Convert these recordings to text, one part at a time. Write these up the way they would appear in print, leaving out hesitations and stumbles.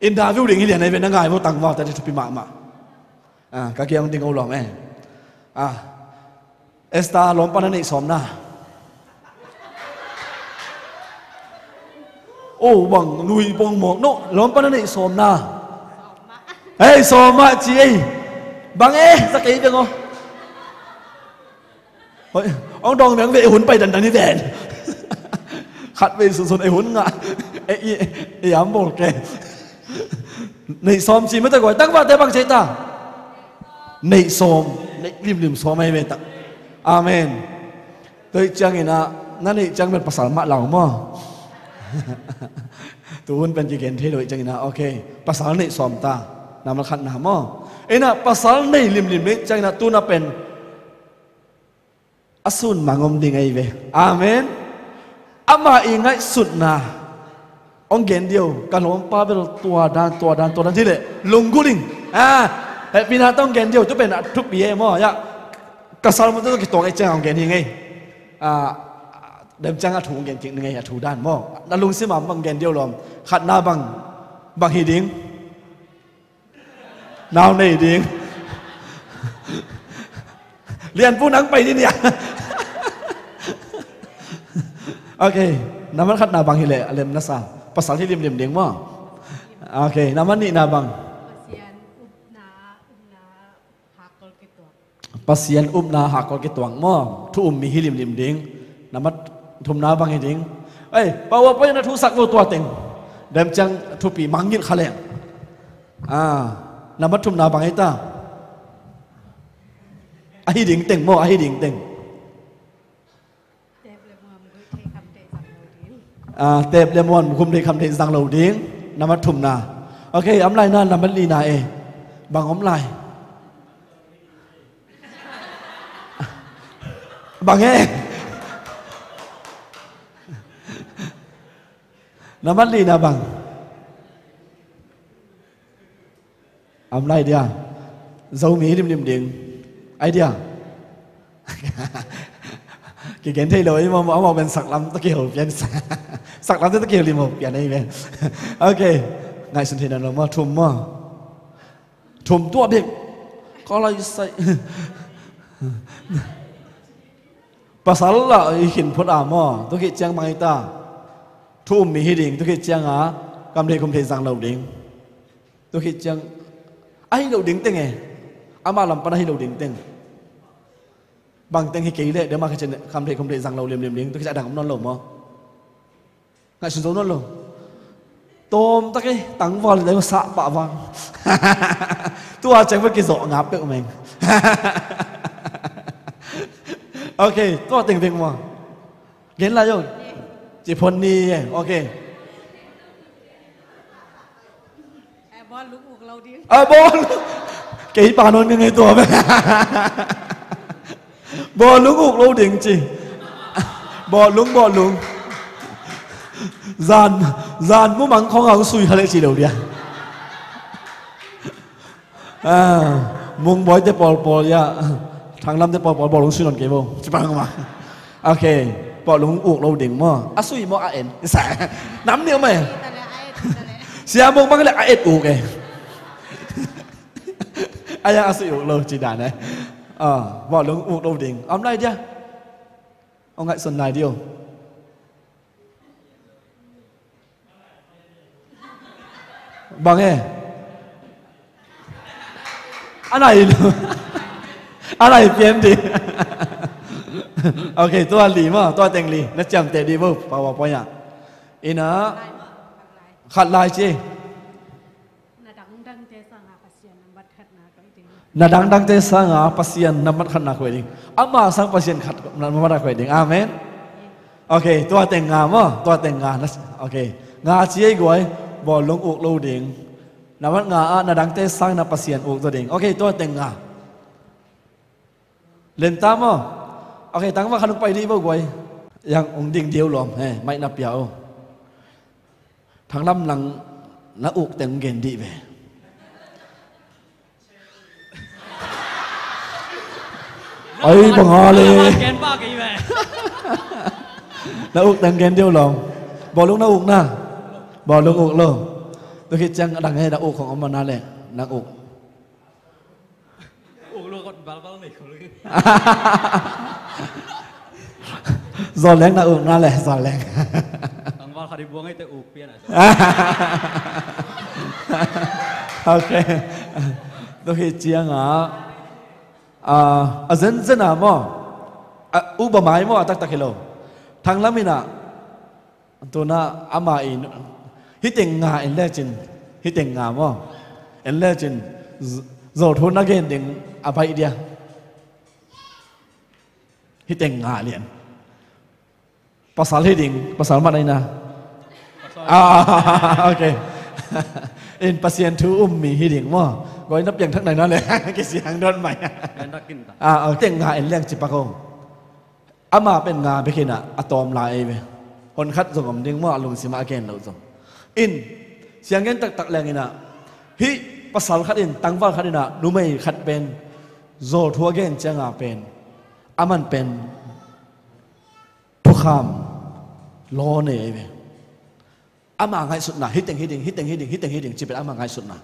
interview ding hian nei ve na ngai mo tang wa ta thu pi ma ka kyang ding olom esta lom pa na nei som na bang nui bong mo no lom pa na nei som na som ma chi bang sa kai be ngo ông đong miếng vệ hun bay đần đi đèn khát về sụn sụn hun ngạ ám bột kề nảy xóm chỉ mới ta gọi tăng vào tay bằng chế ta nảy xóm nảy lim xóm hay về ta amen tôi chẳng nghĩ làนั่นนี่chẳngเป็นภาษามาเหล่ามั่วตัวhunเป็นจีเกนเทโดยchẳng nghĩ là ok ภาษาnảy xóm taนำมาขัดหนามั่วน่ะภาษาnảy limนี่chẳng nghĩ làตัวน่ะเป็นasun mangom ding ai ve amen ama ingai sut na ong gen dio kalom pa bel tua dan thi le lungguling he pina tong gen dio tu pen thup bi mo ya kasal mo tu ki tong ai chang ong gen hi ngai dem chang a thu gen king ngai a thu dan mo na lung sim ma bang gen dio lom khat na bang hi ding nào nei dingเรียนผู้นังไปที่เนี่ยโอเคน้ำมันขัดนาบังฮิเลอเลมนัสาภาษาที่เรียมเดียงว่าโอเคน้ำมันนี่นาบังภาษาอุบนาหักกอลกิตวงมั่วทุมมีฮิลิมเดียงน้ำมันทุมนาบังฮิเดียงเพราะว่าไปนะทุสักตัวเต็งเดิมจังทุปีมังยินขะเลงน้ำมันทุมนาบังฮิตาai điển tình mò ai điển tình tệp le mòn cùng để khăm để giang lầu điển nằm mắt thùng na ok ấm lại na nằm mắt lì na bằng ấm lại bằng nằm mắt lì na bằng ấm lại đi dấu mí điểm điển ai đi cái kiến thấy lỗi mà ông bên sặc lắm tất kiểu bên sặc lắm tất kiểu liền một cái này bên ok ngày sinh thì là mà thùm tua biệt có lại say pasal là hình phật à mà tôi khi trang mang ta thùm mi hình tôi khi trang cầm đề không thể giang lầu đỉnh tôi khi trang ai lầu đỉnh tên này ama làm pa na hi lo ding teng bang teng hi kei le de ma ka chen kham the không thể rằng lâu liềm ding tôi sẽ đằng non lồm mo ngại sun non lồm tôm ta cái tăng vào lấy xạ bạ vang tôi chẳng với cái giỏ ngáp được mình ok tôi tình tình mà kiến là rồi chỉ phun đi ok bol lúc uộc lâu đi bol cái bà nói ngayตัวไปบอลุงอุกเราดิ่งจีบอลุงจานผู้มังของเราสุยทะเลจีเดียวเดียมุงบอยจะปอลยาทางลำจะปอลบอลุงสุยนนเก็บบ่จะปังมาโอเคปอลุงอุกเราดิ่งมั่วสุยมั่วเอ็นแสน้ำเนียวไหมเสียมุงมันก็เลยเอ็ดอุกai đang sử dụng lâu chỉ đàn này bỏ lưng uống đâu đỉnh ấm này đi ông ngại xuân này điêu bằng nghe anh này phiền đi ok tôi lì mà tôi tên lì nó chậm tệ đi vô bảo bao nhiêu ina khát lại chi na dang te sanga pasien namat khan na khweding ama sang pasien khat namat khweding amen okay to teng nga mo to teng nga okay nga chi goi bo long uk lo ding namat nga na dang te sang na pasien uk to ding okay to teng nga len ta mo okay tang ma khan pai di bo goi yang ong ding diu lom mai na piao thang lam lang na uk teng gen di ve ấy bằng ho lên nó uống tăng gen điêu lòng bỏ lúc nó uống na bỏ lúc uống luôn ตัวคิดจังดังให้นักอกของอมนั่นแหละนักอกอกลูกก็บ้าบ้าไม่เขาเลยสอนแรงนักอกนั่นแหละสอนแรงบางวันเขาได้บวงให้แต่อกเปลี่ยนโอเคตัวคิดจังเซนมั่งอุบมามั่งตักกิโลทางละมินะตัวน่ะอามาอินฮิตเต็งงาเอ็นเลจินฮิตเต็งงามั่งเอ็นเลจินโจทุนนักเรียนเด็กอาไปเดียฮิตเต็งงาเรียนภาษาฮิตเต็งภาษาอะไรนะโอเคเอ็นปัสยันทูมีฮิตเต็งมั่งก็นับอย่างทั้งไหนนั่นเลยกี่เสียงโดนใหม่เต็งงาเอ็นเลี้ยงจิปะกงอามาเป็นงาไปกินอะตอมลายไปคนคัดส่งผมดึงว่าลุงสิมาเกนเราส่งอินเสียงเงินตักแรงอินะฮิภาษาคัดอินตั้งว่าคัดอินะรู้ไหมคัดเป็นโจทัวเกนจะงาเป็นอามันเป็นทุกคำล้อเนี่ยไปอามาง่ายสุดนะฮิตเต็งจีเป็นอามาง่ายสุดนะ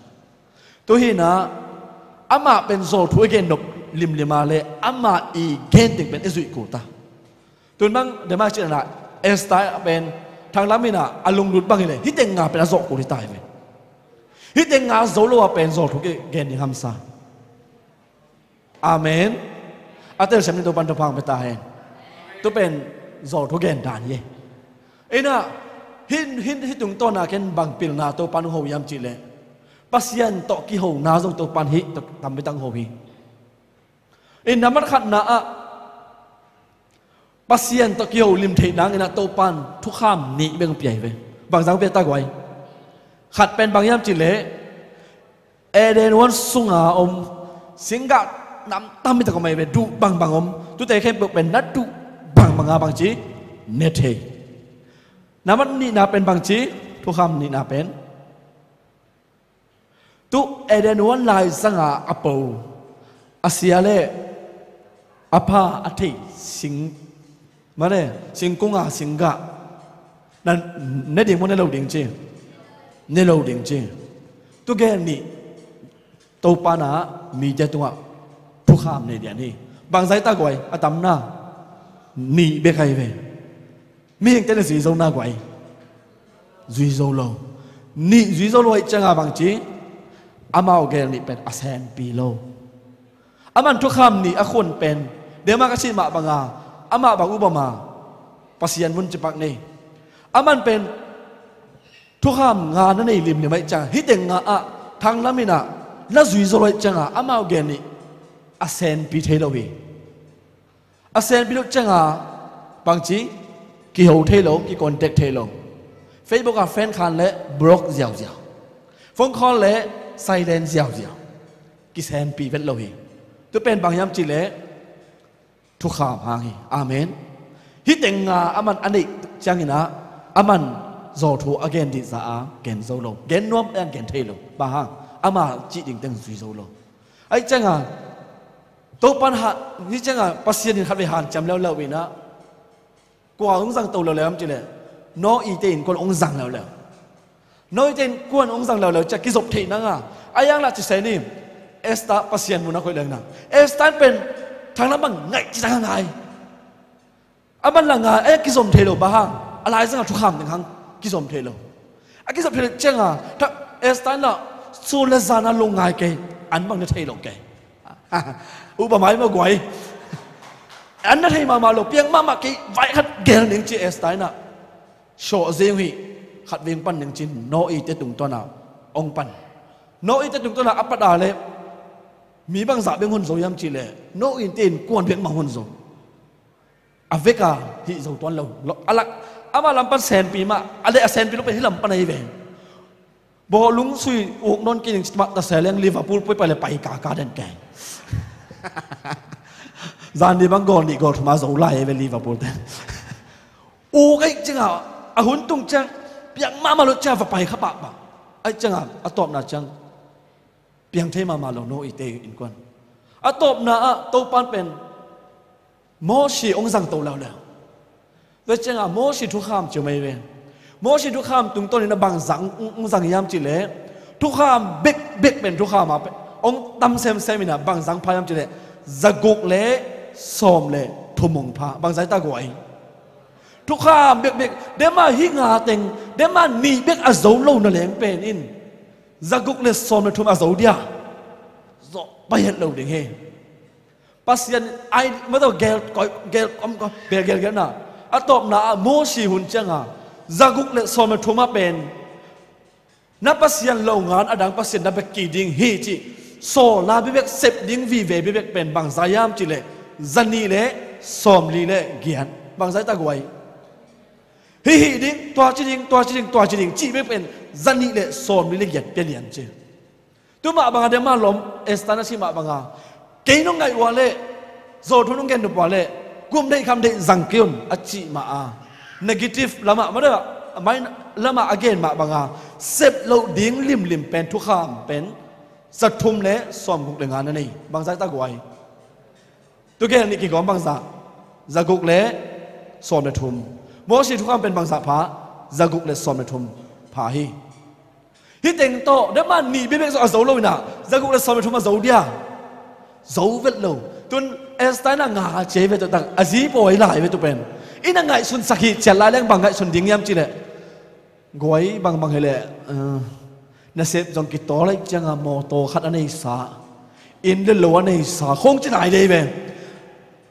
ตัวฮินะอามาเป็นโจทัวเกนดกลิมมาเลยอามาอีเกนติงเป็นเอซุยกูตาตัวนั้นเดี๋ยวมาเจอหน้าเอสไตล์เป็นทางล้ำมินะอารมณ์รุดบ้างเลยฮิตเต็งงาเป็นอาโซกุริตายไปฮิตเต็งงาโซโลว่าเป็นโซทุกเกณฑ์ที่ทำซาอาเมนอาเตอร์ฉันเป็นตัวปันตัวพังไปตายตัวเป็นโซทุกเกณฑ์ด่านเย่เอ็น่ะฮิตตรงต้นน่ะเกณฑ์บางปีน่ะตัวปันหัวยำจีเลยปัสยันตอกี้หัวน่าส่งตัวปันฮิตทำไปตั้งหัวพีเอ็นน้ำมันขัดน่ะปัสยันตะเกียวลิมเทนังอินะโตปันทุกข้ามหนีเบ่งเปียไปบางสังเปียตากไว้ขัดเป็นบางยามจิเลเอเดนวันสุงอาอมสิงกะน้ำตั้มไม่ตะกไม่ไปดูบางอมตุเตะแค่เป็นนัดดูบางงาบางจีเนเทน้ำมันนี่นาเป็นบางจีทุกข้ามนี่นาเป็นตุเอเดนวันลายสังอาอโปอาเซียเลอภาอธิสิงมาเนี่ยสิงกุงอาสิงกะนั่นเนดิ่งมันเนเราดิ่งจริงเนเราดิ่งจริงตัวแกนี่ตัวปานะมีใจตัวทุกข้ามในเดียนี่บางสายตากวยอาตำหน้านี่เบกใครไปมีอย่างเต้นสีโซหน้ากวยจุยโซโลนี่จุยโซโลไอ้จังอาบางจีอามาโอแกนี่เป็นอาเซนปีโลอามันทุกข้ามนี่อาคนเป็นเดี๋ยวมากระชิมาบางอามาบางอุปมาปัสยันมุนจิปักนี่อามันเป็นทุกข้ามงานนั่นเองริมเนี่ยไม่จังฮิตเต็งงาอะทางละมินะละจุยโซโลจังอามาโอแกนี่อาเซนปีเทโลวีอาเซนปีโลจังอาบางจีกี่หัวเทโลกี่คอนแทคเทโลเฟซบุ๊กแฟนคันเละบล็อกเจียวฟงคอลเละไซเลนเจียวกี่เซนปีเป็นโลวีตัวเป็นบางยามจีเละทุกข้ามหางอาเมนฮิตเต็งงาอามันอันนี้จังอินะอามันโจทูอเกนดิซาเกนโซโลเกนนวมเอ็นเกนเทโลบางอามาจีดิ่งเต็งซุยโซโลไอ้จังอ่ะตัวปัญหาที่จังอ่ะปัสยันขัดไปหันจำแล้ววินะกว่าองค์สังโตแล้วจีเลยน้ออีเตนคนองค์สังแล้วน้ออีเตนกวนองค์สังแล้วจะกิจบทีนั่งอ่ะไอ้ยังละจะเสนิมเอสตาปัสยันมุนักคนเดิมนะเอสตาเป็นทางนั้นบังไงจีจังไงอามันหลังไงไอ้กิจบเทโลบ้างอะไรสักทุกคำหนึ่งครั้งกิจบเทโลไอ้กิจบเทโลจังอ่ะถ้าเอสตาน่ะสูเลซานาลงไงแกอันบังจะเทโลแกอุปมาไม่กวยอันนั้นให้มาโลเพียงมากี่ไว้ขัดเกลหนึ่งจีเอสตาน่ะโชว์เสียงหีขัดเวียงปั้นหนึ่งจีโนอีเตตุงตัวน่ะองปั้นโนอีเตตุงตัวน่ะอัปปะดาเลยมีบางสาวเป็นคนโซยามจีเลยโนอินเตนกวนเพียงมาคนโซอเวกาที่โซตัวเราอะไรอามาลำปันแสนปีมาอะไรแสนปีเราไปที่ลำปันไอเวนบอกลุงซุยอุกนนกินมาแต่แสนเลี้ยงลิเวอร์พูลไปเลยไปกาเดนแกงจานดีบางกอนดีกอทมาโซไล่ไปลิเวอร์พูลแต่อุกไอ้จังอ่ะอาหุ่นตุงจังเปียงมาลุจ้าไปขับปะปะไอ้จังอ่ะอะตอบน่าจังเพียงเทมาโลโนอิเตอินกวนอะตบนาอะโตปันเป็นโมชีองสังโตแล้วแล้วจังอะโมชีทุกข้ามจะไม่เว้น โมชิทุกข้ามตุงต้นนี่นะบางสังยามจิเลทุกข้ามเบกเป็นทุกข้ามมาองตำเซมมินะบางสังพายามจิเลจะกุกเลสอมเลทุมงพาบางสายตากวยทุกข้ามเบกเดมาหิงาเต็งเดมาหนีเบกอาโซโลนั่นแหละเป็นอินจะกุกเลสอมเลทุมอาโซเดียไปเห็นเราเด้งเฮปัสยันไอไม่ต้องเกลนะอัตบนาโมชีหุ่นจังอ่ะจะกุกเลสอมเลทุมมาเป็นนับปัสยันโรงงานอดังปัสยันนับเบกกีดิงฮีจีโซลาบิเบกเซปดิงวีเวบิเบกเป็นบางสายามจิเลจันนีเลสอมลีเลเกียนบางสายตากวยฮีดิงตัวจิดิงจีเบกเป็นจันนีเลสอมลีเลเกียนเปลี่ยนเจตัวมาบางเดมาลมเอสตานาชิมาบางเกยนงไงวะเลโซทุนงเกนดุบวะเลกุมได้คำได้จังเกียนอจิมาnegative ละมาไม่ได้ไม่ละมา again มาบางเซปเราดิ้งลิมเป็นทุกข้ามเป็นสัตทุมเละสอมกุกเรื่องงานนั่นเองบางสายตากวยตัวแกนี่กี่กองบางสาจะกุกเละสอมเละทุมโมชีทุกข้ามเป็นบางสาพระจะกุกเละสอมเละทุมพาฮีฮิตเต็งโตเดี๋ยวมันหนีเบี้ยๆเอาโซ่เลยนะจะกุกเละสอมเละทุมมาโซ่เดียโซ่เวทโลตุนเอสไตน่างาเจเวตัวต่างอาจีปอยหลายเวตัวเป็นอินังไงสุนสักหิเจลายแรงบางไงสุนดิ้งยามจีเละกวยบางเฮเล่น่าเสพจงกิตโตเลยจังโมโตขัดอันนี้สาอินเดลวันนี้สาคงจะไหนได้เว้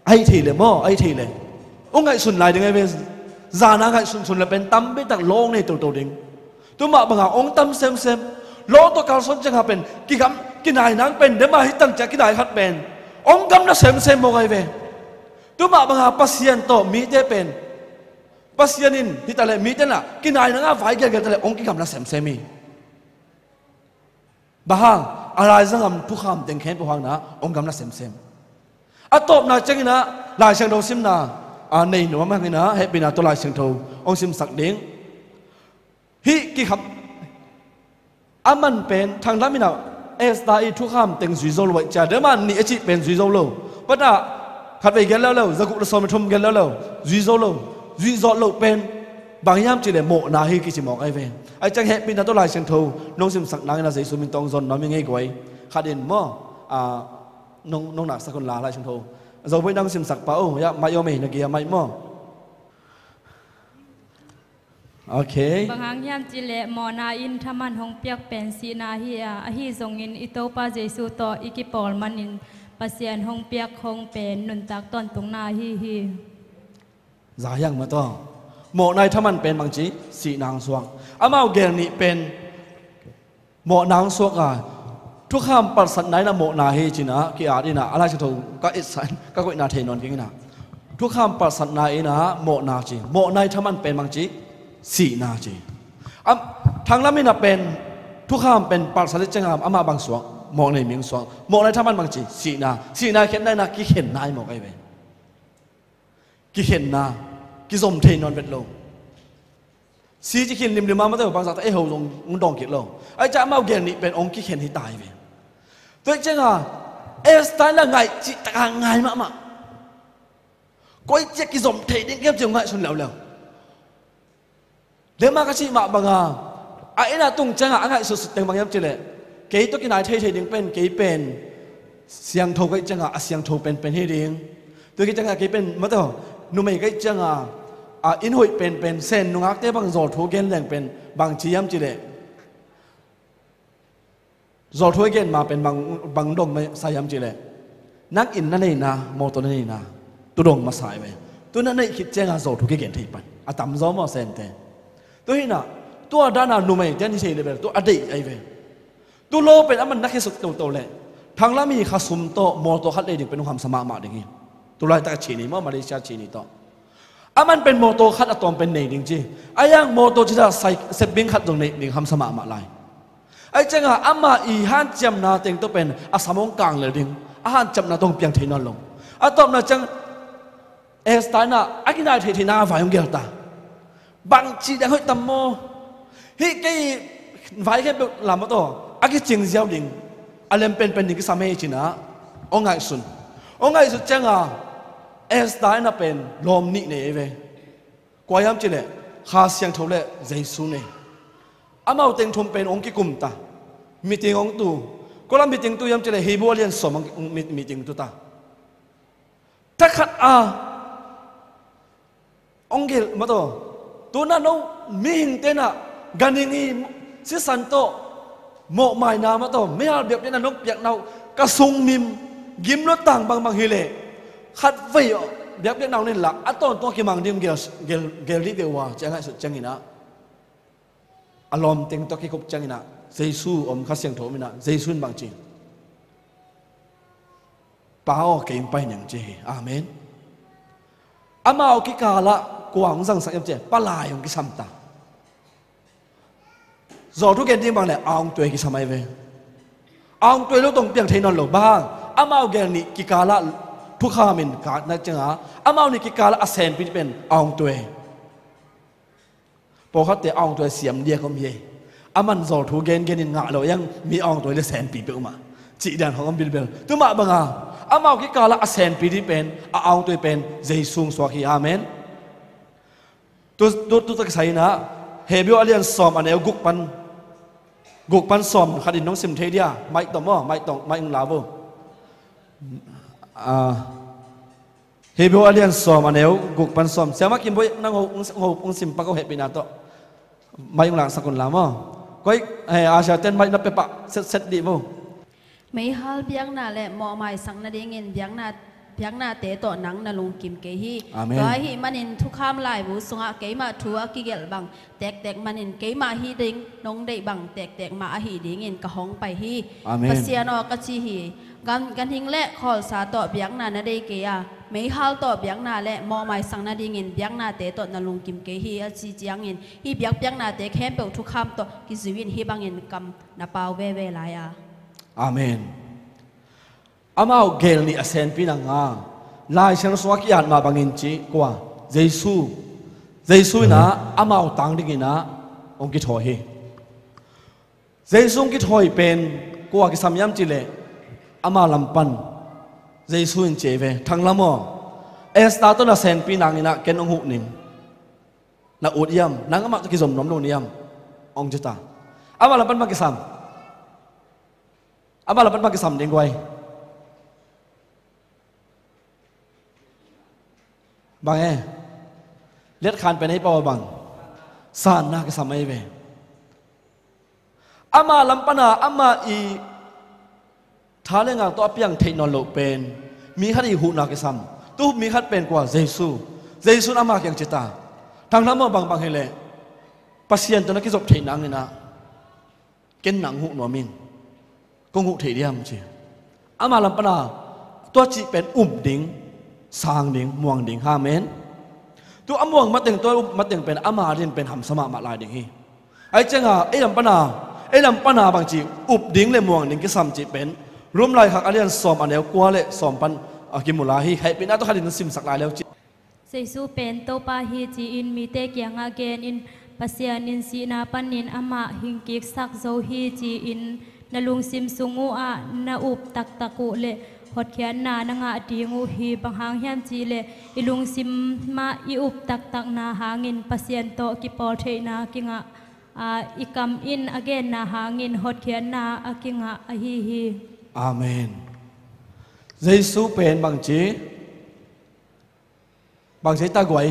ไอ้ทีเลยมั้งไอ้ทีเลยองค์ไงสุนไหนได้ไงเว้จานาไงสุนเลยเป็นตั้มไปตักโลงในตัวดิ่งตัวมาบางองค์ตั้มเซมโลตัวการสนจังเป็นกี่คำกี่นายนังเป็นเดี๋ยวมาให้ตั้งใจกี่นายขัดเป็นองค์กำน่าเซมมองไงเว้ตัวมาบางปัสยันโตมีเตเป็นปัสยันินที่แต่ละมีเตน่ะกี่นายนังฝ่ายเกี่ยวกับแต่ละองค์กี่คำน่าเซมีบ้างอะไรสังคมทุกคำเต็งแขนผู้ฟังนะองค์กำนัดเซมอัตบนาจังนะลายเชิงโทซิมนะในหนูมากเลยนะให้เป็นตัวลายเชิงโทองซิมสักเด้งฮิกี่คำมันเป็นทางด้านมินาเอสตาอีทุกคำเต็งซุยโซลไว้จ่าเดี๋ยวมันนี่จิเป็นซุยโซโลปัจจุบันขัดไปกันแล้วจะกุศลมาทุ่มกันแล้วซุยโซโลเป็นบางยามจีเลโมนาฮีกิจิมองไอเวไอจังเฮปินตัวลายเชิงโทน้องซิมสักนางนาใจสุมินตองซอนน้องยังไงกวยขัดเด่นมั่วน้องหนักสักคนลาลายเชิงโทเราไปนั่งซิมสักเปล่ายาไม่ยอมไม่นักเกียร์ไม่มั่วโอเคบางครั้งยามจีเลมอนาอินทมันหงเปียกเป็นสีนาฮีอาฮีทรงอินอิโตปาเจสุโตอิกิปอลมันอินปัสยันหงเปียกหงเป็นนุนตักต้นตรงนาฮีจ่ายังมาต้องโมนายถ้ามันเป็นบางจีสีนางสวงอามาเกลนี่เป็นโมนางสวงทุกคำปัสสันไหนนะโมนาเฮจินะกี่อาดีนะอะไรจะถูกก็อิสันก็กุยนาเทนนกิงนะทุกคำปัสสันไหนนะโมนาจีโมนายถ้ามันเป็นบางจีสีนาจีทางละไม่นับเป็นทุกคำเป็นปัสสันจังอามาบางสวงโมในเมียงสวงโมนายถ้ามันบางจีสีนาเข็นได้นะกี่เข็นนายโมไอเวกี่เข็นนากิสมเทนอนเป็นโลสีจิขินริมมาไม่ได้บางสัตว์เอหูงดองกิโลไอ้จ้ามาเกลนี่เป็นองค์กิเข็นที่ตายไปตัวเจ้าเอสไตล์ละไงจิตต่างไงมาก้อยเจ๊กิสมเทนเก็บจังไงสุดแล้วเดี๋ยวมากระชิมาบางไอ้น่ะตุงจังไงสุดๆแต่บางอย่างเจเลยเกย์ตัวกินไหนเทดิ้งเป็นเกย์เป็นเสียงโทก็จังเสียงโทเป็นเฮดิ้งตัวกิจังเกย์เป็นไม่ต้องนุ่มเอกจังอินหุยเป็นเส้นนุ่งอักเต้บางโจทย์เกนแรงเป็นบางชียมจีเลโจทย์เกนมาเป็นบางดงไม่ใส่ยมจีเลนักอินนั่นเองนะโมตัวนั่นเองนะตัวดงมาใส่ไปตัวนั้นในคิดเจ้าโจทย์เกนที่ปันตั้มโจมอเซนเตตัวนี้นะตัวด้านนุ่มเอกเจ้านี่ใช่เลยตัวอดีตไอเวตัวโลเป็นมันนักสุดโตเลยทางละมีข้าสุมโตโมตัวคัดเลยดึงเป็นความสมาร์ทอย่างนี้ตัวไรตาชีนี่มาเลเซียชีนี่ต่อมันเป็นโมโตคัดอะตอมเป็นเนดิงจีไอ้ยังโมโตจีน่าใส่เซบบิงคัดตรงนี้ดึงคำสมามาลายไอ้จังมาอีฮันจำนาเต็งตัวเป็นอาสมองกลางเลยดึงฮันจำนาตรงเพียงเทนอนลงอะตอมน่ะจังเอสตาน่ะอากินาเทนาฝ่ายของเกลตาบางจีดังให้ตัมโมฮิเกย์ฝ่ายแค่เป็นลำมาตัวอากิจิงเซียวดึงอารมณ์เป็นดึงก็สามเอจีน่ะองไงสุดจังเอสตาน่ะเป็นลมนิเนเวกวายามจีเล ข้าเสียงทุเล่เยซูเนี่ยอามาเอาเต็งทุมเป็นองค์กิกุมตามีติงองตูก็ลำมีติงตูยำจะเลยฮิบัวเลียนสมมีติงตูตาถ้าขัดองค์เกลมาตัวนั้นเอามีหิงเตนะกันยิงสิสันโตโมหมายนามาไม่เอาแบบนี้นะนกเปียกเนากระซุงมิมยิ้มรถต่างบางฮิเลขัดไฟแบบนี้เนานี่หลักอัตโนตัวกิมังดิมเกลลิเกว่าจะง่ายสุดจังอินะอารมณ์เต็งตัวกิคุบจังอินะเยซูอมข้าเสียงโถมินะเยซูบางจีป้าเก่งไปอย่างจีอาเมนอามาเอากิกาละกวางสังสักยังเจปลายของกิสัมตาจอทุกเกณฑ์ที่บางเนี่ยเอาตัวกิสมัยเวเอาตัวลูกตรงเปียงเทนอนหลบบ้างอามาเอาเกณฑ์นี่กิกาละทุกข้ามินกาดนักจังหาอามาเอานี่กิกาละอาเซนพิเป็นเอาตัวพอเขาเตะเอาตัวเสียมเดียก็มีอามันจอทุกเกณฑ์นี่งะเรายังมีเอาตัวเลยแสนปีเปล่ามาจีดันของบิลเบลตัวมาบังอามาเอากิกาละอาเซนพิเป็นเอาตัวเป็นเยซูสวากีอาเมนตัวตักใส่นะเฮบิวอเลียนซอมอันเอลกุกปันซอมขัดินน้องซิมเทเดียไม่ต่อมอไม่ต้องไม่อุลาโบเฮบิวอเลียนซอมอันเอลกุกปันซอมเสียมากินบ่อยนั่งงซิมปะก็เห็ดปีนาโตไม่อุลาสักคนละมั้งก็อาชาเต้นไม่นับเปปะเสร็จดีมั้งไม่ฮัลเบียงน่ะแหละหมอหมายสังนาเดงินเบียงน่ะเตะต่อหนังน่ะลงกิมเกฮีก็ฮีมันอินทุกข้ามลายบุษงะเกมาทัวกิเกลบังแตกมันอินเกมาฮีดิงน้องได้บังแตกมาฮีดิงอินกะห้องไปฮีกะเสียนอกะชีฮีกันหิงและขอสาต่อเบียงน่ะนาเดเกียไม่ฮัลต่อเบียงน่ะและหมอหมายสังนาเดงินเบียงน่ะเตะต่อน่ะลงกิมเกฮีอาชีจียงอินฮีเบียงน่ะเตะแคมเปิลทุกข้ามต่อกิจวินฮีบังอินกำน่ะเปล่าเวลายาอาเมนอามาเอาเกลนี่อาเซนปีนังลายเชนสวากิยานมาบางอินจีกว่าเยซูนะอามาเอาตังดิกินะองกิทอยเยซูกิทอยเป็นกว่ากิสามยามจิเลอามาลำปันเยซูอินเจเวทั้งละมอเอสตาตัวน่ะเซนปีนังนี่นะเกนองหุนิงน่ะอุดยามนังอามากิสมน้ำโนนิยามองจิตาอามาลำปันมากิสามอามาลำปันมากิสามเด้งไว้บางเล็ดคานไปในปอบางสานนาก็สมัยเวอามาลำปนาอามาอีท้าเรื่องงานตัวเปียงเทคโนโลยีเป็นมีขัดอีหูนาก็ซ้ำตู้มีขัดเป็นกว่าเยซูอามาอย่างจิตาทางนั้นมาบางให้เลยปัสยันตัวนักกิจบเทนังนี่นะเกินหนังหูหนวมินกงหูเทียมจีอามาลำปนาตัวจีเป็นดิ่งสางดิ่งม่วงดิ่ง5 เมตรตัวม่วงมาแต่งตัวมาแต่งเป็นอามาเรียนเป็นหำสมามาลายดิ่งฮีไอ้เจ้าไอ้ลำปนาบางจีดิ่งเลยม่วงดิ่งก็ซ้ำจีเป็นรวมลายหักอาเรียนสอมอันเดียวกว่าเลยสอมปันกิมุลาฮีให้เป็นอัตขัดินซิมสักลายแล้วจีเยซูเป็นโตปาฮีจีอินมีเตกยังอาเกนอินปัสยานินสีนาปันนินอามาหิงกิกสักโซฮีจีอินนลุงซิมสุงูอานาอุบตักตะกุเลหดเขียนนานังอาดีงูฮีบางหางแฮมจีเลอิลุงซิมมาอิอุบตักนาหางินปัสยันโตกิปอเทนากิงะอิกัมอินอเกนนาหางินหดเขียนนาอากิงะอฮีอาเมนเยซูเป็นบางจีตากวย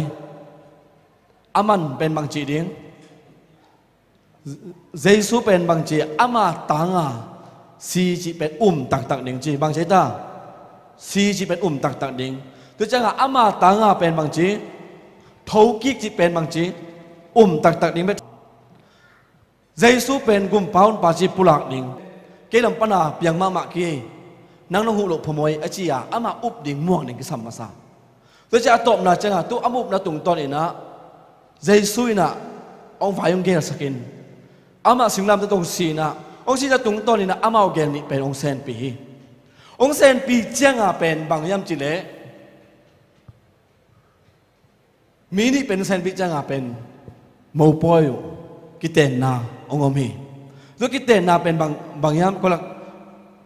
อามันเป็นบางจีเดียงเยซูเป็นบางจีอามาตังซีจีเป็นตักเดียงจีบางจีตาซีจีเป็นตักเดียงตัวจังอามาตังเป็นบางจีทาวกิกจีเป็นบางจีตักเดียงเป็นเยซูเป็นกุมพาวน์ปาจีปุลักเดียงเกลัมปนาเปียงมากีนังนหูหลบพมวยอาจียาอามาเดียงม่วงเดียงกิสัมมาซาตัวจะตบนะจังตัวอามุบนะตุงตอนนี้นะเยซูนะองฝ่ายองเกลสกินอามาสิงลำจะตรงสีนะองสีจะตุงตอนนี้นะอามาเอาเกลนี่เป็นองเซนปีเจ้าเป็นบางยามจิเลมีนี่เป็นเซนปีเจ้าเป็นโมปอยกิเตนนาองอมีตัวกิเตนนาเป็นบางยามก็ละ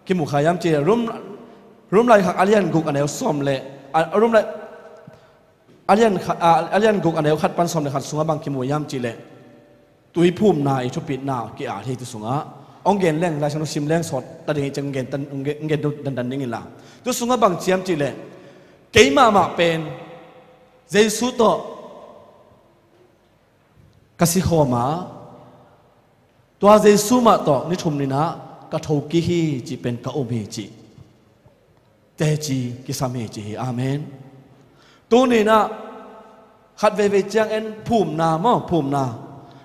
กิมุขายามจิเลรุ่มไรหักอาเลียนกุกอันเดียวซ้อมเลยรุ่มไร alian guk aneu khat pan som le khat sunga bang ki moyam chi le tui phum na I thupit na ki a the tu sunga ongen leng la chanu sim leng sot ta ding chang gen tan ngen dan dan ding la tu sunga bang chiam chi le keima ma pen jesu to kasi khoma tua jesu ma to ni thum ni na ka thau ki hi chi pen ka obi chi te chi ki same chi amen tu ni na khat ve chang en phum na mo phum na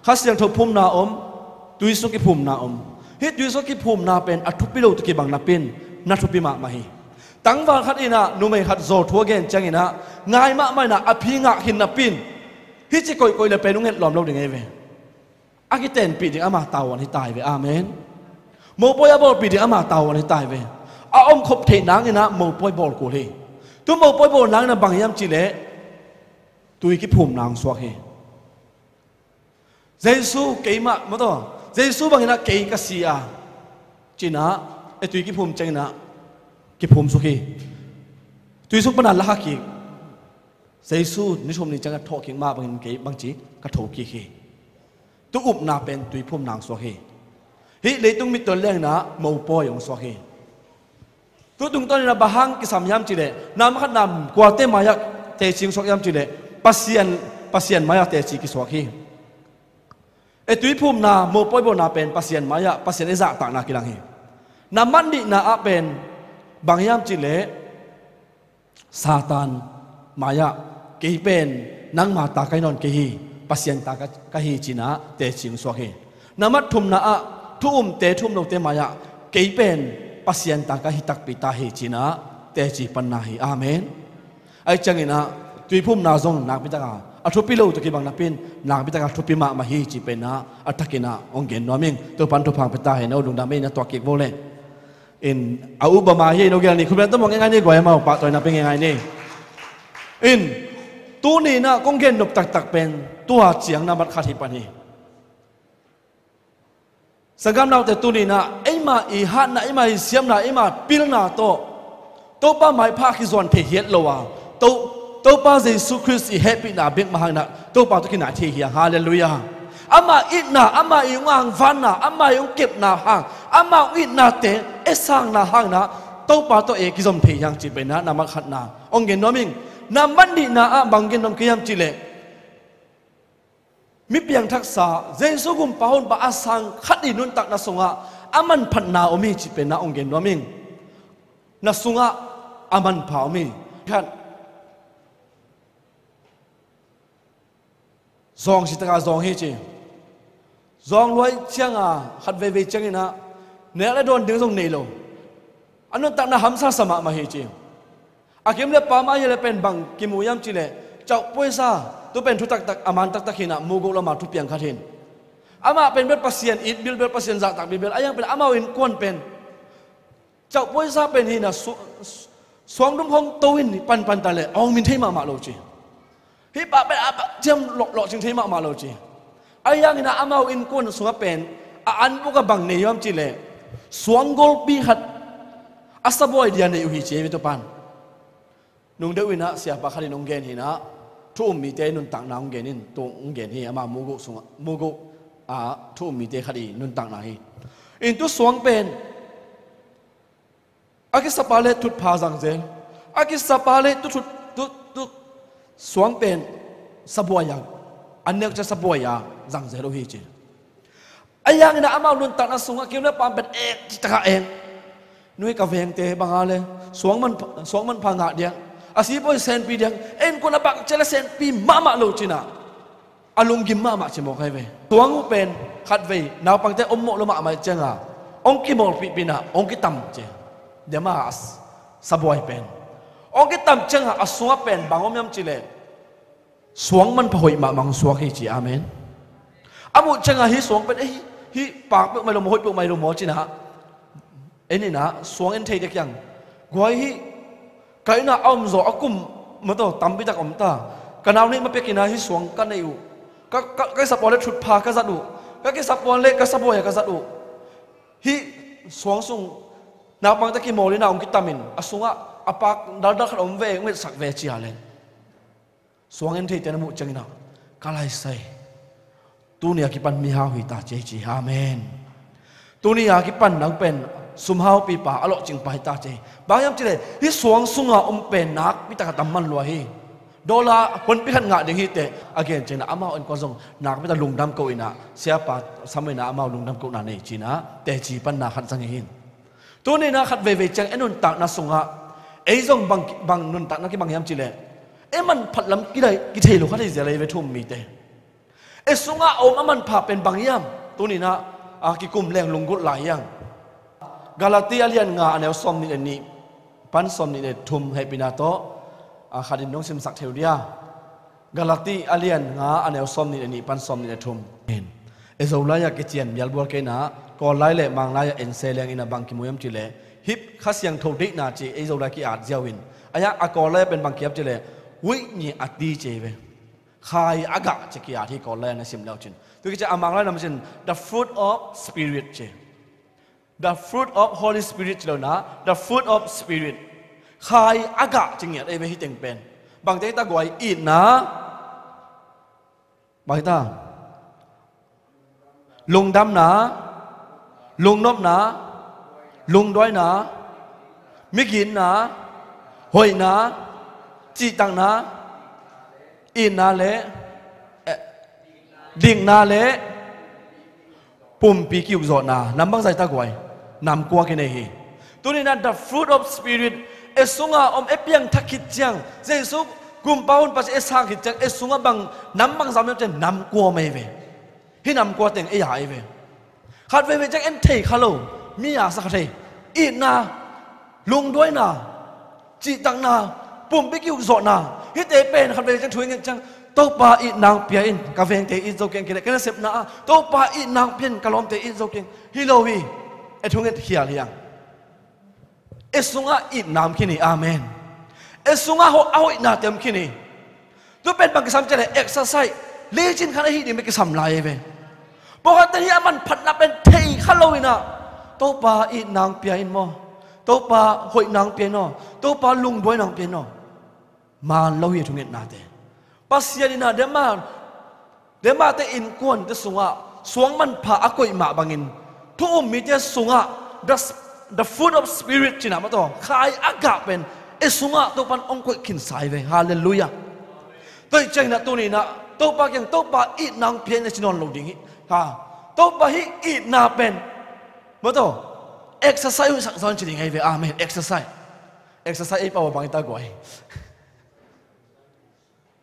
khat siang tho phum na tui so ki phum na hi tui so ki phum na pen athupi lo to ki bang na pin na thupi ma ma hi tangwal khat ina nu mai khat zo thua gen chang ina ngai ma mai na aphi nga hin na pin hi chi koi le pen nget lom lo ding ai ve aki ten pi ding ama tawan hi tai ve amen mo poya bol pi ding ama tawan hi tai ve a khop the nang ina mo poi bol ko le tu mo poi bol nang na bang yam chi le tui ki phum nang swak hi jesu keima mo to jesu bang ina ke ka sia china e tui ki phum chang na ki phum su hi tui su pana la ki jesu ni chom ni chang tho king ma bang ke bang chi ka tho ki hi tu up na pen tui phum nang swak hi le tung mi to leng na mo po yong swak hi tu tung to na bahang ki sam yam chi le nam khat nam kwa te ma ya te ching swak yam chi le pasien ma ya te chi ki swak hi e tui phum na mo poi bo na pen pasien ma ya pasien e za ta na ki lang hi na man ni na a pen bang yam chi le satan maya ke pen nang ma ta kai non ke hi pasien ta ka hi china te ching swak hi namat thum na a te thum lo te maya ke pen pasien ta ka hi tak pi ta hi china te chi pan na hi amen ai changina tui phum na zong nak pi ta ka athupi lo to ki bang na pin nak pi ta ka thupi ma hi chi pen na atakina ongen noming to pan to phang pe ta he no dung da me na to ki bo le in au ba ma hi no gyal ni khum to mong ngai ni goi ma pa toy na pe ngai ni in tu ni na kong gen nop tak pen tua chiang na mat khat hi pan hi sagam naw te tu ni na ai ma I hat na ai ma I siam na ai ma pil na to pa mai pha ki zon the hiat lo wa to pa jesu christ I happy na bek ma hang na to pa to ki na the hi hallelujah ama it na ama I ngang van na ama I kep na hang ama it na te esang na hang na to pa to e ki zom the yang chi pe na na ma khat na ong gen noming na man ni na a bang gen nom ki yam chi le mi piang thak sa jesu gum pahon ba asang khat I nun tak na songa aman phat na omi chi pe na ong gen noming na sunga aman pha omi khat zong si taka zong hi chi zong loi chang a khat ve chang ina ne la don ding zong nei lo anun tak na hamsa sama ma hi chi akim le pa ma ye le pen bang kimuyam chi le chau poisa tu pen thu tak aman tak hina mugo la ma thu piang khathin ama pen bet pasien it bil bet pasien za tak bil ayang pen ama win kon pen chau poisa pen hina suang dum hong towin pan ta le ong min thei ma lo chi hi ba be apa jam lo ching thei ma lo chi ayang ina ama win kon sunga pen a an bu ka bang ne yom chi le suang gol pi khat asaboy dia ne hi che to pan nung de wina sia pa khali nong gen hina thu mi te nun tang na ong gen in to ong gen hi ama mugo a thu mi te khali nun tang na hi in tu suang pen aki sapale tut pha jang zel aki sapale tu suang pen saboya anek cha saboya jang zel hi che ayang ina ama nun tang na sunga kim na pam pen ek ta ek nuôi cà veng te bangale suang man pha nga dia asi boy sen pi dia en ko na bak chela sen pi mama lo china alum gim mama chimo kai ve suang u pen khat ve naw pang te ommo lo ma mai chenga ong ki mol pi pina ong ki tam che demas saboy pen ong ki tam chenga asua pen bangom yam chile suang man phoi ma mang suak hi chi amen amu chenga hi suang pen hi pak pe mai lo hoi pe mai lo mo china eni na suang en thei de kyang goi hi kai na om zo akum ma to tam bi tak om ta kanaw ni ma pe kina hi suang kan nei u ka sapole thut pha ka zat u ka sapole ka saboya ka zat u hi suang sung na pang ta ki moli na om ki tamin asunga apak dal dal khom ve nget sak ve chi alen สวงเอ็นเทเตนมุจังนะกาไลไซตัวนี้กิปันมีฮาวิตาเจจีอาเมนตัวนี้กิปันนังเป็นสุมฮาวปีป่าอโลจิงไปตาเจบางอย่างจีเลยที่สวงสุงาเป็นนักพิตากตัมมันลัวฮีโดลาคนพิขันงะเดียฮิเตะอาเกนเจนะอามาอันก็ส่งนักพิตาลุงดำกูอินะเสียป่าสมัยนะอามาลุงดำกูนั่นเองจีนะแต่จีปันนักขันสังหินตัวนี้นะขัดเวจังเอ็นุนตักนักสุงะไอ้ส่งบางนุนตักนักที่บางอย่างจีเลยมันผัดลำกี่ได้กี่เทลุขัดที่จะเลยไปทุ่มมีเตไอ้สุงะอมมันผ่าเป็นบางอย่างตัวนี้นะกิกุมแรงลงกุหลายอย่างกาลาติอาเลียนงาอันเอลซอมนี่เอ็นนี่ปันซอมนี่เอ็ทุ่มให้ปินาโตขัดินน้องซิมสักเทวเดียกาลาติอาเลียนงาอันเอลซอมนี่เอ็นนี่ปันซอมนี่เอ็ทุ่มเห็นเอโซลายากิเจียนยัลบัวเกนะก่อไล่เละบางไล่เอ็นเซเลงอินาบางกิมวยมจิเลฮิปขัสยังโทดินาจีเอโซลากิอาดเจวินอายะอากอไล่เป็นบางกิบจิเลวิญญาณดีเจเวขายอากาศจะกี่อาที่ก่อไล่นะซิมแล้วจินตัวกิจอามังไล่นะมันจิน the fruit of spirit เจthe fruit of Holy Spirit แล้วนะ the fruit of Spirit ขายอากาศจริงเนี่ยไอ้เวทีเต็งเป็นบางทีตากวยอินนะบางทีตาลุงดำนะลุงนบนะลุงด้อยนะมิกินนะหอยนะจีตังนะอินนะเละดิ่งนะเละปุ่มปีกิวโซนาน้ำบางใจตากวยนำกว่ากันเองตัวนี้นะ the fruit of spirit เอสุงาอมเอเปียงทักขิดจังเจสุกุมปาวนปัจเอสังขิดจังเอสุงาบังน้ำบางสามเนี่ยจะนำกว่าไม่เวที่นำกว่าเต็งเอียเวขัดเวจังเอ็นเทคาโลมีอาสักเทอีนาลุงด้วยนาจีตังนาปุ่มไปกิวโซนาฮิตเอเป็นขัดเวจังช่วยเงินจังโตปาอีนางเปียอินกาเฟงเตอินโซเกงกิเลกันเสพนาโตปาอีนางเปียนกาลอมเตอินโซเกงฮิโลวีเอทุงเงินเขียเลียงเอสุงะอีนามคินีอาเมนเอสุงะโฮเอาอีนาเต็มคินีตัวเป็นบางกิสามเจริญเอ็กซ์ไซส์เลจินขันฮิดีไม่กิสามลายเวปกติที่มันผัดนับเป็นเทขลวินะโตปาอีนางเปียอินโมโตปาหอยนางเปียโนโตปาลุงด้วยนางเปียโนมาเราเยทุงเงินนาเตปัสยาดินาเดมาเตอินกวนเตสุงะสวงมันผ่าอกุยมาบังอินทุกมีเตสุงะ the fruit of spirit จินะมาต่อขายอากาศเป็นเอสุงะตัวปันองคุยขินสายเวฮาเลลูยาตัวเจงนะตัวนี้นะตัวปากยังตัวปาอีนางเพียนในชินอนโลดิ้งฮะตัวปาฮิอีนาเป็นมาต่อ exercise สักส่วนจริงไงเวอาเมน exercise ไอ้ป่าวบางตากวย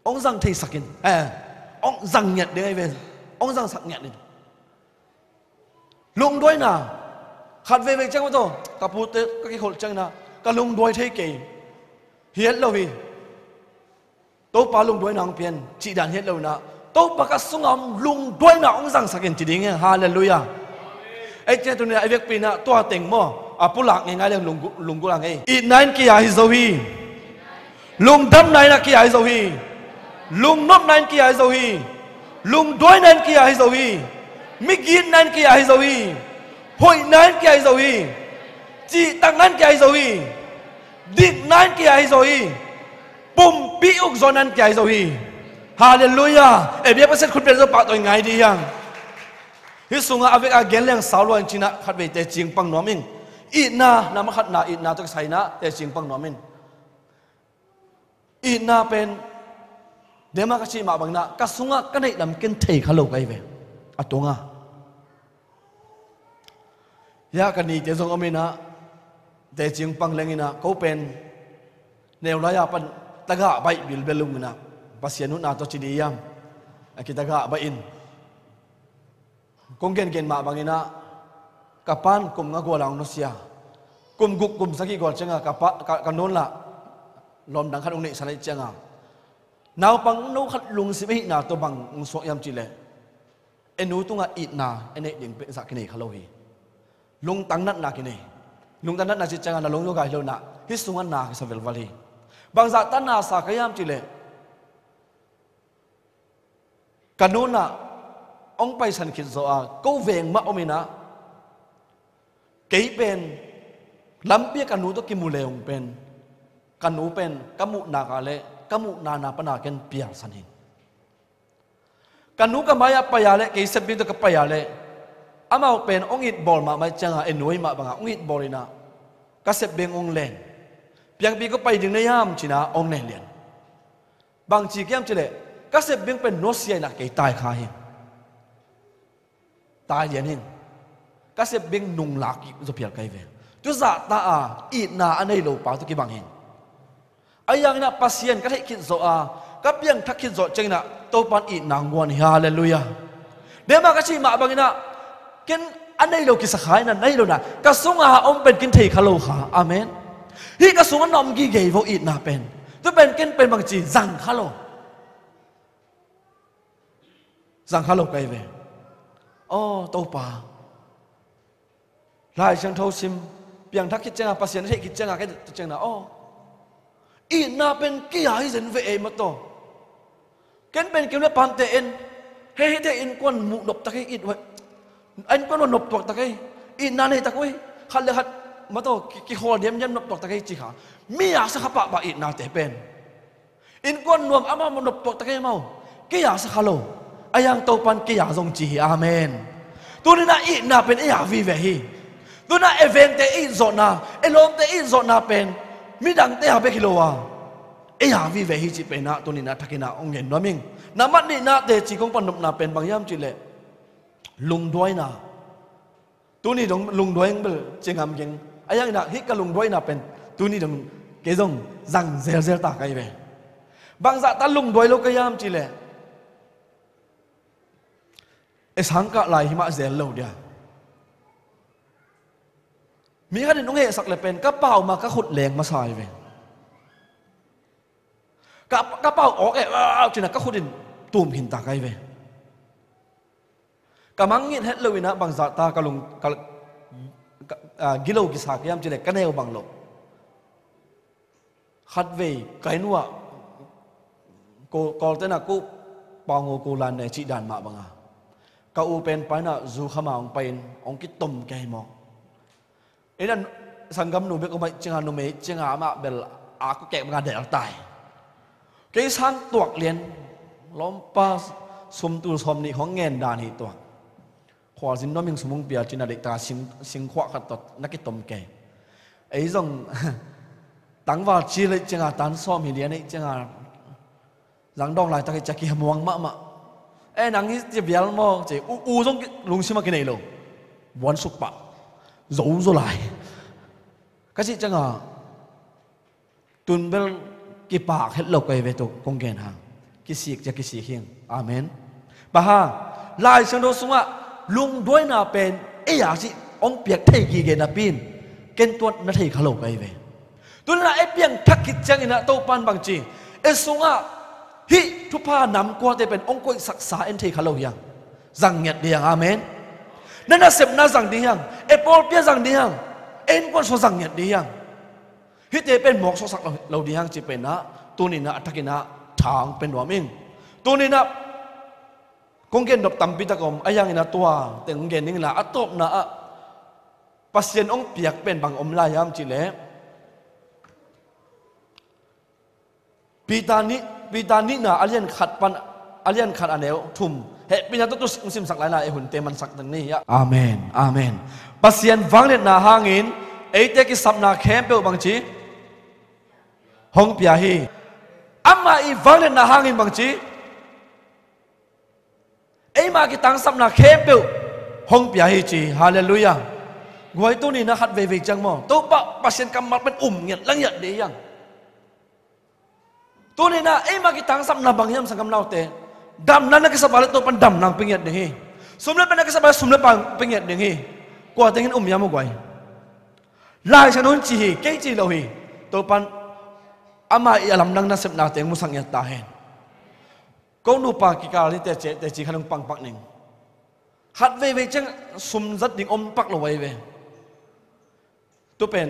องสังเทสักินองสังเงียดเดี๋ยวไอ้เวองสังสักเงียดนี่ลุงด้วยนะขัดเวจังว่าโตกับพูดก็กี่คนจังนะกับลุงด้วยเทเกเฮียเราวีโตปาลุงด้วยนางเพียนจีดันเฮียเรานะโตปากสุงามลุงด้วยนะองสังสักินจีดิ้งฮาเลลูยาไอ้เจ้าตัวนี้ไอ้เวกปีนะตัวเต็งมั่วผู้หลักง่ายๆเรื่องลุงกุหลังไงอีนั่นกี่อาฮิโซฮีลุงดำนั่นนะกี่อาฮิโซฮีลุงนบนั่นกี่อาฮิโซฮีลุงด้วยนั่นกี่อาฮิโซฮีมิกินนั่นกี่อาฮิโซฮีหอยนั่นกี่อาฮิโซฮีจีตังนั่นกี่อาฮิโซฮีดิ่งนั่นกี่อาฮิโซฮีปุ่มปีอุกโซนั่นกี่อาฮิโซฮีฮาเลลูยาเอเบียประเสริฐคุณเป็นตัวปากตัวไงดียังฮิสุงะอเวกอาเกนเลี้ยงสาวลอยจีน่าขัดเวทจิงปังนอมิงอีน่านามาขัดนาอีน่าตัวใส่น่าแต่จิงปังนอมิงอีน่าเป็นเดมากัชิมาบังน่ะกัสุงะกันให้ดำกินเทขลุ่มไอเวอตัวงะยากันนี่เจสงอเมนะแต่จิงปังเลงินะเขาเป็นแนวระยะปันตะกะใบบิลเบลุงนะปัสยานุนาตัวจีดียามกิตะกะใบอินกงเกนมาบางอินะกับปันกุมงะกัวหลังนุสยากุมกุมสักกี่กอดจังกับปะกันโน้นละลมดังขัดองค์นี้สลายจังนาวปังนูขัดลุงสิบหินาตัวบังสวยยามจีเลเอ็นูตุงะอีนาเอ็นเอ็งเป็นสักกินีขลุ่ยลุงตังนัดนากินีลุงตังนัดนาจิจังนาลุงโยกายโลนะฮิสุงะนาคิสเวลวาลีบางสักตันนาสักยามจีเลกันโน้นละองไปสันคิดโซอาก็เวงมาอมินะเกี่ยเป็นลำเปียกันนูตัวกิมูเลงเป็นกันนูเป็นกัมุนากาเล kamu nana panaken pial sanin kanu kamaya payale ke sebi to kapayale amau pen ongit bol ma mai changa enoi ma banga ongit bolina kasep beng ong len piang pi ko pai ding na yam china ong len len bang chi kiam chile kasep beng pen nosia na ke tai kha hin tai yen hin kasep beng nung laki zo pial kai ve tu za ta a i na anei lo pa to ki bang hin ayang na pasien ka thei kit zo a ka piang thak kit zo cheng na to pan i nang wan hallelujah de ma ka chi ma bangina ken anei lo ki sakhai na nei lo na ka sunga om pen kin thei khalo kha amen hi ka sunga nom gi ge vo i na pen tu pen ken pen bang chi zang khalo kai ve to pa lai chang thau sim piang thak kit chang a pasien thei kit chang a cái chang na i na pen ki ai zen ve e ma to ken pen kim le pam te en he te in kon mu nop ta kai it wa anh kon nop tok ta kai i na nei ta koi khal le khat ma to ki hol dem yam nop tok ta kai chi kha mi ya sa kha pa ba i na te pen in kon nuam ama mo nop tok ta kai mau ki ya sa khalo ayang to pan ki ya zong chi amen tu ni na i na pen e ya vi ve hi tu na event te i zo na elom te i zo na pen mi dang te ha be kilowa e ya vi ve hi chi pe na tu ni na thakina ong gen no ming na mat ni na te chi kong pan nop na pen bang yam chi le lung doi na tu ni dong lung doi bel chengam geng ayang na hi ka lung doi na pen tu ni dong ke dong zang zel zel ta kai ve bang za ta lung doi lo ka yam chi le e sang ka lai hi ma zel lo diaมีกันน้องเอ๋สักเลยเป็นกระเป๋ามาก็ขุดแรงมาใส่ไปกระเป๋าออกจีน่ะก็ขุดดินตูมหินตาไกลไปกำมังเงี้ยเฮ็ดเลยนะบางสัตตากะลุงกิโลกิสากยามจีเล็กกันเอวบางโลขัดเวไกลนัวกอลเตน่ะกูปองกูลันในจีดานมาบางอ่ะกะอูเป็นไปน่ะจูขมาองเป็นองกิต้มแกหมอกไอ้นั่นสังกัมนูเบกอมาจังหานูเมจังหามาเบลอาก็แกะมาเดลตายเกี่ยสังตัวเลียนล้อมป้าสมตูสมนี่ของเงินดานหีตัวขวาสินน้อมิงสมุงเปียจินาเด็กตาสิงขวาขัดตดนักกิตมแกไอ้ส่งตั้งว่าชีเลยจังหาตันซ้อมหีเลียนไอ้จังหาหลังดองลายตะกี้จะกี่มวงมะไอ้หนังนี้จะเบียลมอเจ้อูส่งลุงชิมากินไหนโลวันสุกปะdấu rồi lại các chị chẳng à tuần bên cái bạc hết lộc về tổ công kèn hàng cái xịt cho cái xịt hiền amen bà ha lại sang đâu xuống ạ lung đuôi nào bên ấy à chị ông biết thấy gì cái nào pin kén tuột nó thấy khá lộc về tuần là ấy biếng thắc kịch chẳng là tàu pan bằng chi ấy xuống ạ hi thu pa nắm qua để bên ông coi sắc sá anh thấy khá lộc hiền rằng nhật đi amen nên là xem na rằng đi hàng, Apple biết rằng đi hàng, em còn số rằng nhật đi hàng, hít thế bên mọc số sắc lâu đi hàng chỉ bên na, tu ni na thắc na thang bên hòa mình, tu ni na công gen đập tầm pita com, ayang na tua, tiếng gen ning là atop na, pasien ông piak bên bằng om lai ham chỉ lẽ, pita ni na alien khát anel thum. Hệ bây giờ tôi xin sắc lại làหุ่นเตมันสักตรงนี้อะอาเมนอาเมนปัสยันฟังเนี่ยนาหางินไอ้เด็กที่สับนาแคมเปิลบางทีห้องพิยาฮีอามาอีฟังเนี่ยนาหางินบางทีไอ้มากี่ตังสับนาแคมเปิลห้องพิยาฮีจีฮาเลลูยากวยตัวนี้นะขัดเววิจังมั้งตัวปัสยันกำมัดเป็นเงี้ยลังหยัดดียังตัวนี้นะไอ้มากี่ตังสับนาบางยามสังกำเนาเตดำนั้นนักสบายตัวเป็นดำนางเป็นอย่างนี้สมเด็จเป็นนักสบายสมเด็จเป็นอย่างนี้กว่าแต่เห็นยามกวยลายฉันนุ่นจีเกี่ยจีเราฮีตัวเป็นอามาอีลำนังนักเสพนาเตียงมุสังยตาเห็นก็ดูปากิการที่แต่จีขนมปังหนึ่งหัดเวจังสมจัดดิ่งปักเราไว้เวตัวเป็น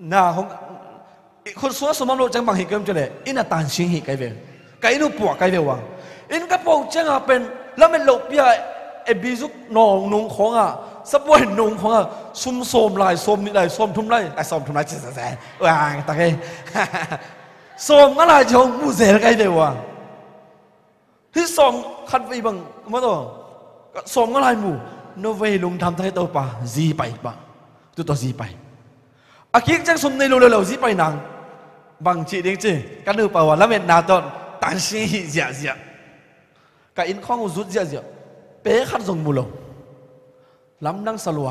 หน้าของคนสวยสมบูรณ์จังบางเหตุเกิดจะเลยอินาตานชิงเหตุไกเวไกนูปวกไกเววังอินกระโปงจังเป็นแล้วมันหลบเปียไอบิซุกนองนงของสปอยนงของซุ่มโสมลายส้มนี่ลายส้มทุ่มลายไอส้มทุ่มลายเจ๊แซ่ว้างตะเก สมอะไรจงมูเซลไกเดียวที่สมขัดไปบังมาตัวสมอะไรมูโนเวลุงทำไทยตัวป่าจีไปป่ะตัวจีไปอาคิกจังสมในโลเลวจีไปนางบางทีเด็กจีกันดูป่าวแล้วเม็ดนาตอนตันซีเสียเสียกับอินข้องอุจุดเสียเสียเป๊ะขัดส่งมูลลำนั่งสลัว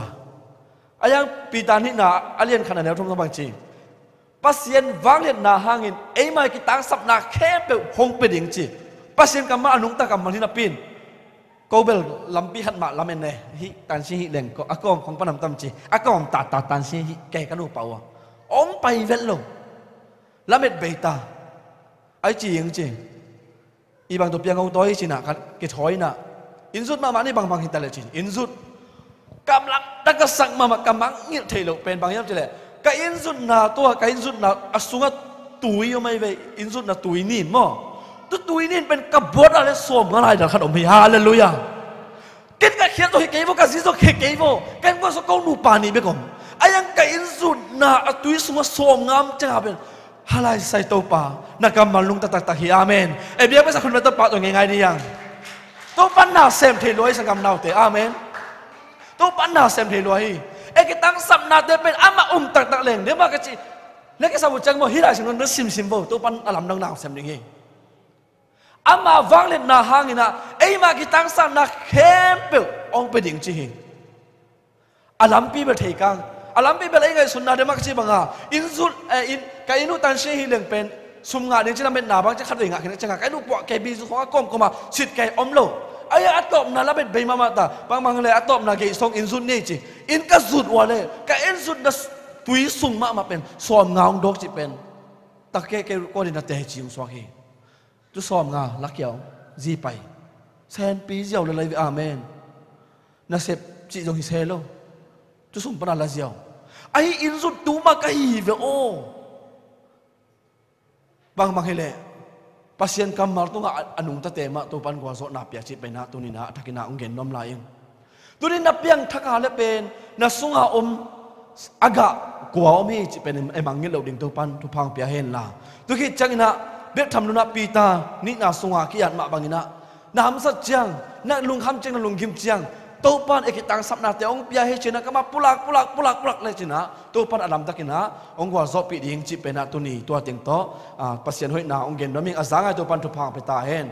อายังปีตานี่นาอาเลียนขนาดแล้วทุ่มบางทีปัสเซียนวางเลียนนาหางอินไอ้ไม่กิตังสับนาแค่เปหงเป็นอย่างจีปัสเซียนกำมาอนุตกรรมมันที่นับปีนโกเบลลำปีหัดมาลำเอ็นเน่ฮิตันซีฮิเล่งก็อากอมของปนำตำจีอากอมตาตันซีฮิแกกันดูเปล่าอมไปเวลโลลำเอ็ดเบต้าไอ้จีอย่างจีอีบางตัวเปียงเอาตัวไอ้จีน่ะเกถอยน่ะอินสุดมานี่บางหิตาเลจีอินสุดกำลังดักกสังมากำลังเงียบเทโลเป็นบางอย่างจีเลยก็อินสุดน่ะตัวก็อินสุดน่ะอสุงะตุยยังไม่เวอินสุดน่ะตุยนี่มั้งตุยนี่เป็นกบฏอะไรสวมอะไรเดี๋ยวขนมพิฮาเลลูยากินกับเขียนตัวเกี่ยวกับสิ่งตัวเกี่ยวกันก็สกุลนูปานีเบกอมไอ้ยังก็อินสุดน่ะตุยสุงะสวมงามจังเป็นฮาลายใส่ตัวป่านักกำมันลุงตักฮิอาเมนเอเบียไม่สักคนมาตัวป่าตัวง่ายๆนี่ยังตัวปัญหาเซมเทลอยสังกำนาเตอาเมนตัวปัญหาเซมเทลอยเอกิตังสัมนาเตเป็นอามาตักเล่งเดี๋ยวมากระจีเล็กสาวจังโมฮิราชินนต์ซิมโบตัวปัญอลัมดังนาวเซมดิ่งอามาวังเล่นนาหางินะไอ้มากิตังสัมนาเข้มเปลองไปดิ่งจีอลัมปีเบเทกังอลัมปีเบลไงสุนนะเดี๋ยวมากระจีบังอ่ะอินสุดกายินุตันเชฮิเล่งเป็นสุมงาเดี๋ยวจะนำเป็นนาบังจะขัดเองอ่ะจะงาไอ้ลูกปวกแกบีสุของก้มก็มาสิทธิ์แกอมโลไอ้อัตตบนั่นแล้วเป็นใบมาตาบางเลยอัตตบนั่นแกส่งอินสุดนี่จีอินก็สุดว่าเลยแกอินสุดนั่นตุยสุ่งมาเป็นสวมงาดอกจีเป็นตะแกก็ดินาเตจิงสวากีจุสวมงาลักเกี่ยวจีไปแสนปีเจียวเลยอาเมนน่าเสพจีจงฮิเซโลจุสุ่มปนัดละเจียวไอ้อินสุดตูมากะฮีเวโอบางเฮเลpasien kamar tu nga anung ta tema tu pan kwa so na pya chi pe na tu ni na thakina ungen nom la ing tu ni na piang thaka le pen na sunga aga kwa om hi chi pen emang ngil lo ding tu pan tu phang pya hen la tu ki changina be tham lu na pi ta ni na sunga ki yan ma bangina na ham sat chiang na lung ham chang na lung kim chiang tu pan ekitang sapna te ong pya he china kama pulak le china tu pan alam takina ong wa zo pi ding chi pe na tu ni tu ateng to pasien hoi na ong gen doming azanga tu pan tu phang pe ta hen